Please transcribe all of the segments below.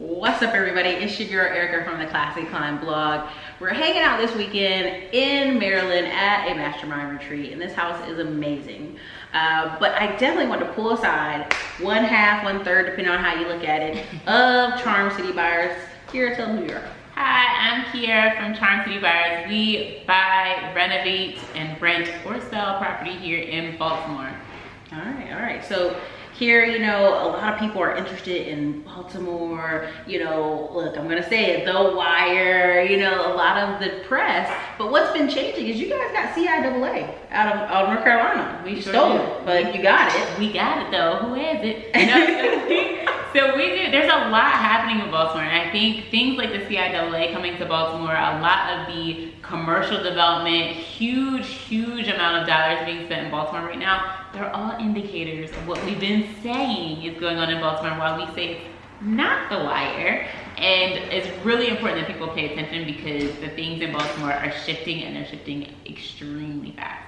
What's up, everybody? It's your girl Ericka from the Classic Climb blog. We're hanging out this weekend in Maryland at a mastermind retreat, and this house is amazing. But I definitely want to pull aside one half, one third, depending on how you look at it, of Charm City Buyers. Kira, tell them who you are. Hi, I'm Kira from Charm City Buyers. We buy, renovate, and rent or sell property here in Baltimore. All right. So here, a lot of people are interested in Baltimore. Look, I'm gonna say it, The Wire, a lot of the press. But what's been changing is you guys got CIAA out of North Carolina. We stole it, but you got it. We got it though. Who has it? So we do. There's a lot happening in Baltimore, and I think things like the CIAA coming to Baltimore, a lot of the commercial development, huge amount of dollars being spent in Baltimore right now. They're all indicators of what we've been saying is going on in Baltimore, while we say it's not The Wire. And it's really important that people pay attention because the things in Baltimore are shifting, and they're shifting extremely fast.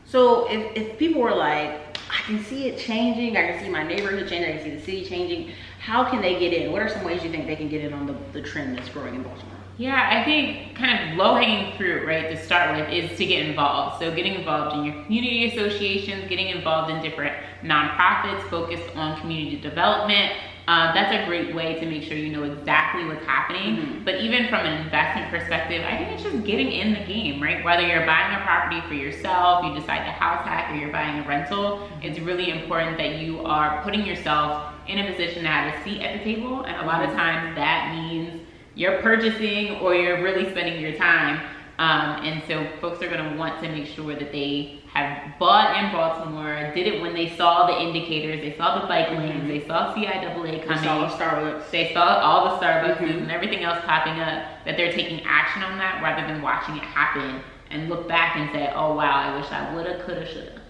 So if people were like, I can see it changing, I can see my neighborhood changing, I can see the city changing, how can they get in? What are some ways you think they can get in on the trend that's growing in Baltimore? Yeah, I think kind of low-hanging fruit, right, to start with is to get involved. So getting involved in your community associations, getting involved in different nonprofits focused on community development. That's a great way to make sure you know exactly what's happening. Mm-hmm. But even from an investment perspective, I think it's just getting in the game, right? Whether you're buying a property for yourself, you decide to house hack, or you're buying a rental, it's really important that you are putting yourself in a position to have a seat at the table. And a lot of times that means you're purchasing or you're really spending your time. And so folks are gonna want to make sure that they have bought in Baltimore, did it when they saw the indicators, they saw the bike lanes, they saw CIAA coming, they saw the Starbucks, they saw all the Starbucks and everything else popping up, that they're taking action on that rather than watching it happen and look back and say, oh wow, I wish I woulda, coulda, shoulda.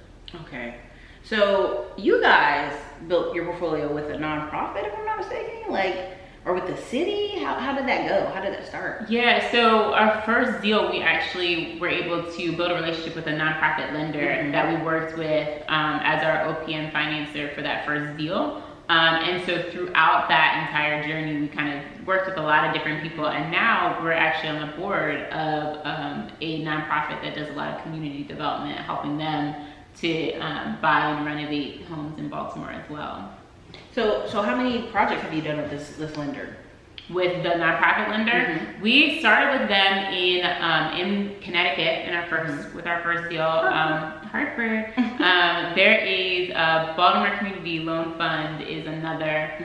Okay. So you guys built your portfolio with a nonprofit, if I'm not mistaken, or with the city? How did that go? How did that start? Yeah, so our first deal, we actually were able to build a relationship with a nonprofit lender that we worked with as our OPM financer for that first deal. And so throughout that entire journey, we kind of worked with a lot of different people, and now we're actually on the board of a nonprofit that does a lot of community development, helping them to buy and renovate homes in Baltimore as well. So how many projects have you done with this lender? With the nonprofit lender, we started with them in Connecticut with our first deal, Hartford. There is Baltimore Community Loan Fund is another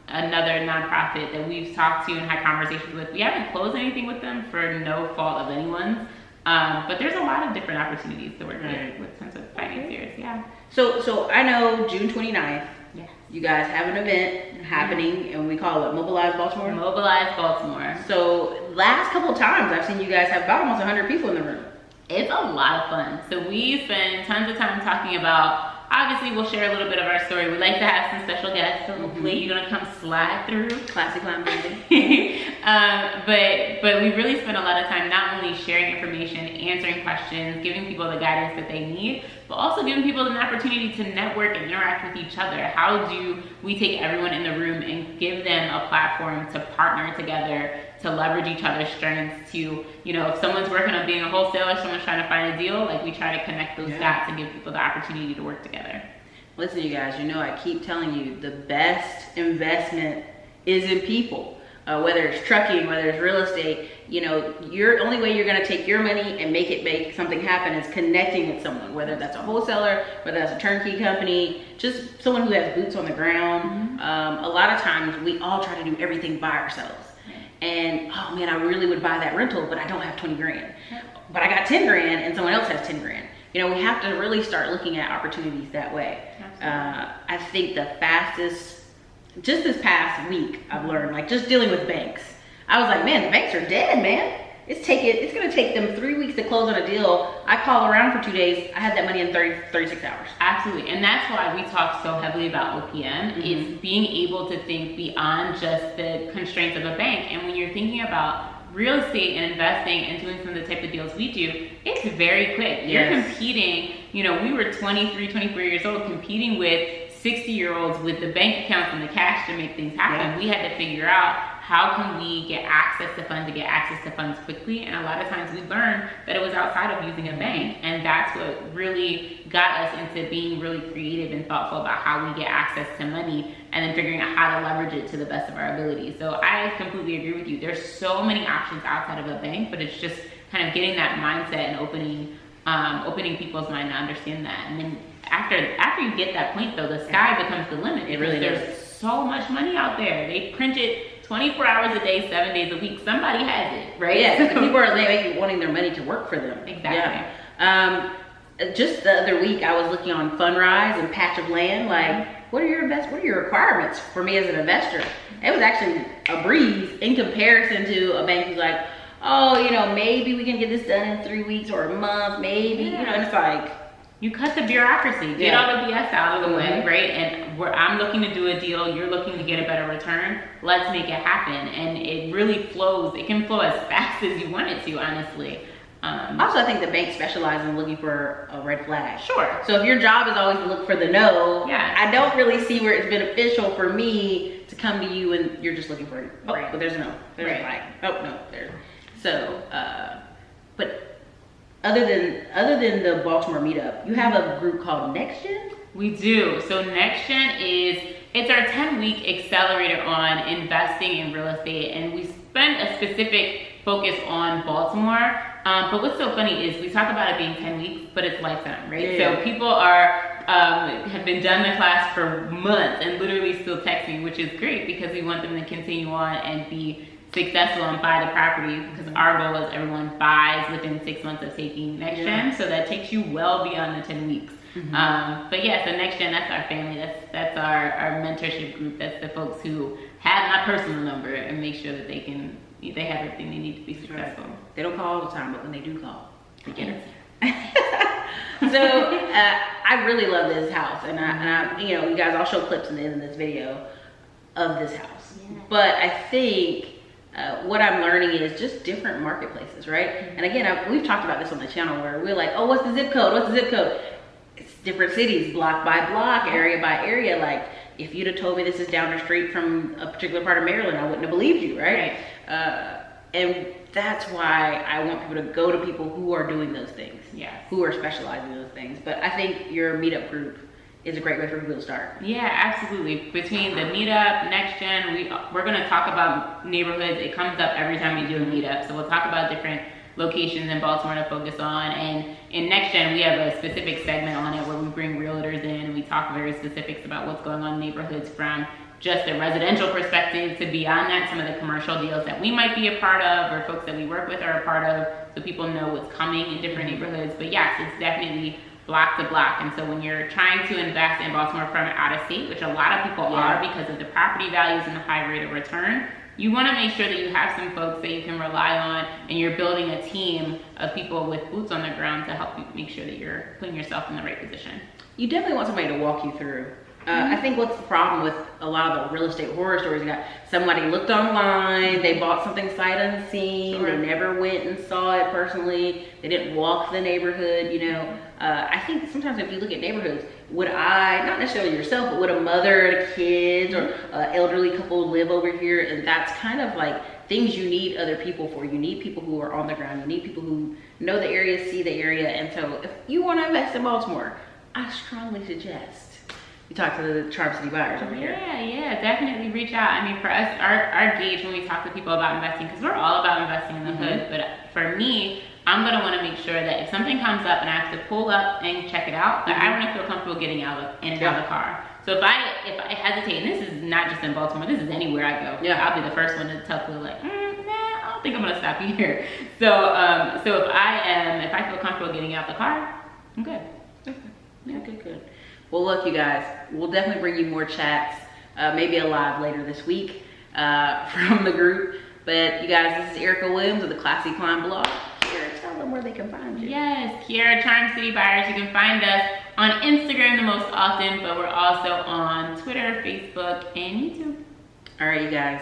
nonprofit that we've talked to and had conversations with. We haven't closed anything with them for no fault of anyone's, but there's a lot of different opportunities to work with tons of financiers. Yeah. So I know June 29th. Yeah. You guys have an event happening, and we call it Mobilize Baltimore? Mobilize Baltimore. So last couple of times I've seen you guys have about almost 100 people in the room. It's a lot of fun. So we spend tons of time talking about, obviously we'll share a little bit of our story. We like to have some special guests, so hopefully you're gonna come slide through. Classic Climb building. But we really spend a lot of time not only sharing information, answering questions, giving people the guidance that they need, but also giving people an opportunity to network and interact with each other. How do we take everyone in the room and give them a platform to partner together, to leverage each other's strengths, to, if someone's working on being a wholesaler, someone's trying to find a deal, we try to connect those dots and give people the opportunity to work together. Listen, you guys, I keep telling you, the best investment is in people. Whether it's trucking, whether it's real estate, your only way you're gonna take your money and make something happen is connecting with someone, whether that's a wholesaler, whether that's a turnkey company, just someone who has boots on the ground. A lot of times we all try to do everything by ourselves. And, oh man, I really would buy that rental, but I don't have 20 grand. But I got 10 grand and someone else has 10 grand. We have to really start looking at opportunities that way. I think the fastest, just this past week, I've learned, just dealing with banks. I was like, man, the banks are dead, man. It's gonna take them 3 weeks to close on a deal. I call around for 2 days. I had that money in 36 hours. Absolutely, and that's why we talk so heavily about OPM, is being able to think beyond just the constraints of a bank. And when you're thinking about real estate and investing and doing some of the type of deals we do, it's very quick. You're competing, we were 23, 24 years old competing with 60-year-olds with the bank accounts and the cash to make things happen. Yeah. We had to figure out how can we get access to funds quickly, and a lot of times we learned that it was outside of using a bank, and that's what really got us into being really creative and thoughtful about how we get access to money, and then figuring out how to leverage it to the best of our ability. So I completely agree with you. There's so many options outside of a bank, but it's just kind of getting that mindset and opening people's mind to understand that. And then after you get that point, though, the sky becomes the limit. It really there's does. so much money out there. They print it 24 hours a day, 7 days a week. Somebody has it, right? Yeah, people are wanting their money to work for them. Exactly. Yeah. Just the other week, I was looking on Fundrise and Patch of Land. Like, what are your requirements for me as an investor? It was actually a breeze in comparison to a bank who's like, oh, you know, maybe we can get this done in 3 weeks or a month, maybe. Yeah. You know, and it's like, you cut the bureaucracy, get all the BS out of the way, right? And I'm looking to do a deal, you're looking to get a better return. Let's make it happen. And it really flows. It can flow as fast as you want it to, honestly. Also, I think the bank specializes in looking for a red flag. Sure. So if your job is always to look for the no, Yeah. I don't really see where it's beneficial for me to come to you and you're just looking for it. Oh, Right. but there's a no. There's a Right. flag. Oh, no, there's. So, but other than the Baltimore meetup, you have a group called Next Gen? We do. So Next Gen it's our 10-week accelerator on investing in real estate, and we spend a specific focus on Baltimore. But what's so funny is we talk about it being 10 weeks, but it's lifetime, right? Yeah. So people have been done the class for months and literally still text me, which is great because we want them to continue on and be successful and buy the property, because our goal is everyone buys within 6 months of taking Next Gen. So that takes you well beyond the 10 weeks. But yeah, so Next Gen, that's our family. That's our mentorship group. That's the folks who have my personal number and make sure that they have everything they need to be successful. Right. They don't call all the time, but when they do call, they get it. So I really love this house, and I, you know, you guys, I'll show clips in the end of this video of this house. Yeah. But I think what I'm learning is just different marketplaces, right? And again, we've talked about this on the channel where we're like, oh, what's the zip code? What's the zip code? It's different cities, block by block, area by area. Like, if you'd have told me this is down the street from a particular part of Maryland, I wouldn't have believed you, right? And that's why I want people to go to people who are doing those things, who are specializing in those things. But I think your meetup group is a great way for people to start. Yeah, absolutely. Between the meetup, Next Gen, we're going to talk about neighborhoods. It comes up every time we do a meetup. So we'll talk about different locations in Baltimore to focus on. And in Next Gen, we have a specific segment on it where we bring realtors in and we talk very specifics about what's going on in neighborhoods, from just a residential perspective to beyond that, some of the commercial deals that we might be a part of or folks that we work with are a part of, so people know what's coming in different neighborhoods. But yes, it's definitely block to block. And so when you're trying to invest in Baltimore from out of state, which a lot of people are because of the property values and the high rate of return, you want to make sure that you have some folks that you can rely on, and you're building a team of people with boots on the ground to help you make sure that you're putting yourself in the right position. You definitely want somebody to walk you through. I think what's the problem with a lot of the real estate horror stories, you got somebody looked online, they bought something sight unseen, they never went and saw it personally, they didn't walk the neighborhood, you know. I think sometimes if you look at neighborhoods, would I, not necessarily yourself, but would a mother and kids or an elderly couple live over here? And that's kind of like things you need other people for. You need people who are on the ground, you need people who know the area, see the area. And so if you want to invest in Baltimore, I strongly suggest you talk to the Charm City buyers over here. Yeah, definitely reach out. I mean, for us, our gauge when we talk to people about investing, because we're all about investing in the hood, but for me, I'm gonna want to make sure that if something comes up and I have to pull up and check it out, that I want to feel comfortable getting in and out of the car. So if I hesitate, and this is not just in Baltimore, this is anywhere I go. I'll be the first one to tell people like, nah, I don't think I'm gonna stop you here. So if I feel comfortable getting out the car, I'm good. Good. Well, look, you guys, we'll definitely bring you more chats, maybe a live later this week from the group. But you guys, this is Ericka Williams of the Classy Climb blog. Kiara, tell them where they can find you. Yes, Kiara, Charm City Buyers. You can find us on Instagram the most often, but we're also on Twitter, Facebook, and YouTube. All right, you guys.